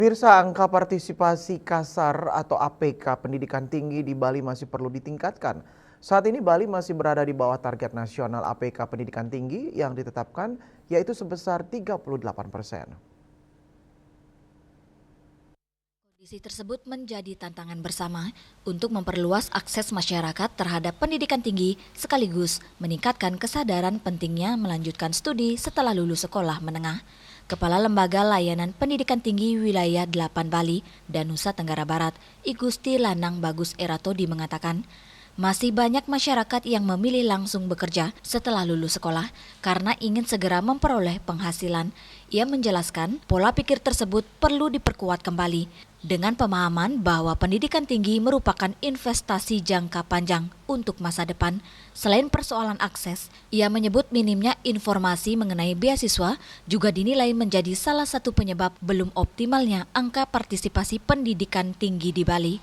Pemirsa, angka partisipasi kasar atau APK pendidikan tinggi di Bali masih perlu ditingkatkan. Saat ini Bali masih berada di bawah target nasional APK pendidikan tinggi yang ditetapkan, yaitu sebesar 38%. Kondisi tersebut menjadi tantangan bersama untuk memperluas akses masyarakat terhadap pendidikan tinggi sekaligus meningkatkan kesadaran pentingnya melanjutkan studi setelah lulus sekolah menengah. Kepala Lembaga Layanan Pendidikan Tinggi Wilayah 8 Bali dan Nusa Tenggara Barat, I Gusti Lanang Bagus Eratodi mengatakan, masih banyak masyarakat yang memilih langsung bekerja setelah lulus sekolah karena ingin segera memperoleh penghasilan. Ia menjelaskan pola pikir tersebut perlu diperkuat kembali dengan pemahaman bahwa pendidikan tinggi merupakan investasi jangka panjang untuk masa depan. Selain persoalan akses, ia menyebut minimnya informasi mengenai beasiswa juga dinilai menjadi salah satu penyebab belum optimalnya angka partisipasi pendidikan tinggi di Bali.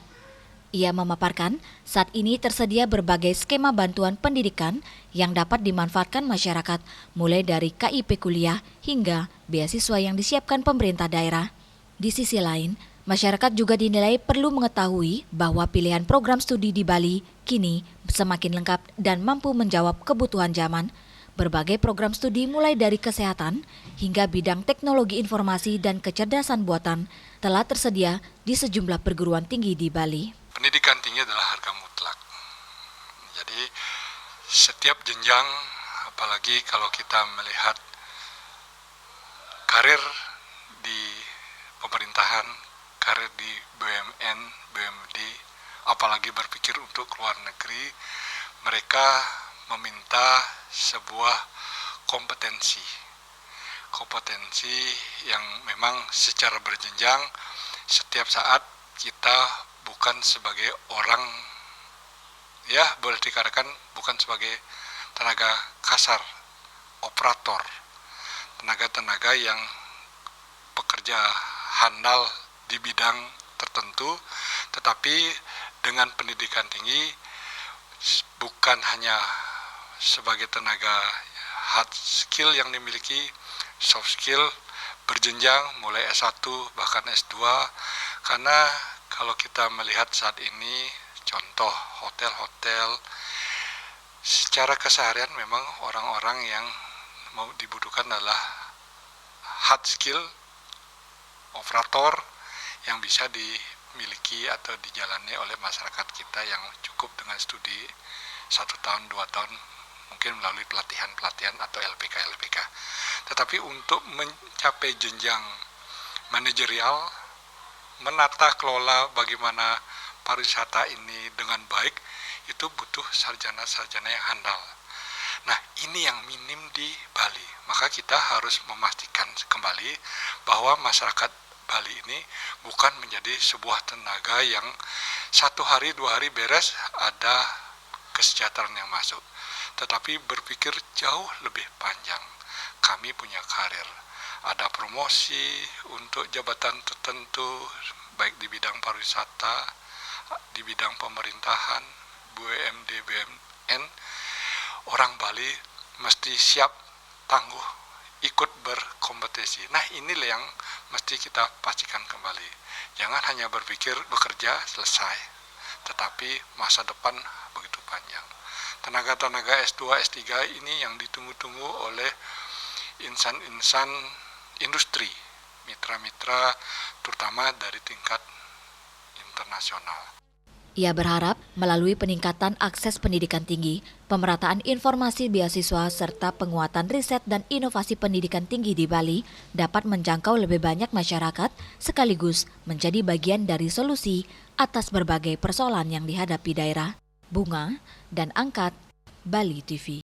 Ia memaparkan, saat ini tersedia berbagai skema bantuan pendidikan yang dapat dimanfaatkan masyarakat, mulai dari KIP kuliah hingga beasiswa yang disiapkan pemerintah daerah. Di sisi lain, masyarakat juga dinilai perlu mengetahui bahwa pilihan program studi di Bali kini semakin lengkap dan mampu menjawab kebutuhan zaman. Berbagai program studi mulai dari kesehatan hingga bidang teknologi informasi dan kecerdasan buatan telah tersedia di sejumlah perguruan tinggi di Bali. Pendidikan tinggi adalah harga mutlak. Jadi setiap jenjang, apalagi kalau kita melihat karir di pemerintahan, karir di BUMN, BUMD, apalagi berpikir untuk keluar negeri, mereka meminta sebuah kompetensi yang memang secara berjenjang. Setiap saat kita bukan sebagai orang, ya boleh dikatakan bukan sebagai tenaga kasar, operator, tenaga-tenaga yang bekerja handal di bidang tertentu, tetapi dengan pendidikan tinggi bukan hanya sebagai tenaga hard skill yang dimiliki, soft skill berjenjang mulai S1 bahkan S2, karena kalau kita melihat saat ini contoh hotel-hotel, secara keseharian memang orang-orang yang mau dibutuhkan adalah hard skill, operator yang bisa dimiliki atau dijalani oleh masyarakat kita yang cukup dengan studi 1 tahun, 2 tahun, mungkin melalui pelatihan-pelatihan atau LPK. Tetapi untuk mencapai jenjang manajerial, menata kelola bagaimana pariwisata ini dengan baik, itu butuh sarjana-sarjana yang handal. Nah, ini yang minim di Bali. Maka kita harus memastikan kembali bahwa masyarakat Bali ini bukan menjadi sebuah tenaga yang 1 hari 2 hari beres ada kesejahteraan yang masuk, tetapi berpikir jauh lebih panjang. Kami punya karir, ada promosi untuk jabatan tertentu, baik di bidang pariwisata, di bidang pemerintahan, BUMD, BUMN. Orang Bali mesti siap, tangguh, ikut berkompetisi. Nah, inilah yang mesti kita pastikan kembali. Jangan hanya berpikir bekerja selesai, tetapi masa depan begitu panjang. Tenaga-tenaga S2, S3 ini yang ditunggu-tunggu oleh insan-insan industri, mitra-mitra terutama dari tingkat internasional. Ia berharap melalui peningkatan akses pendidikan tinggi, pemerataan informasi beasiswa serta penguatan riset dan inovasi pendidikan tinggi di Bali dapat menjangkau lebih banyak masyarakat sekaligus menjadi bagian dari solusi atas berbagai persoalan yang dihadapi daerah. Bunga dan Angkat, Bali TV.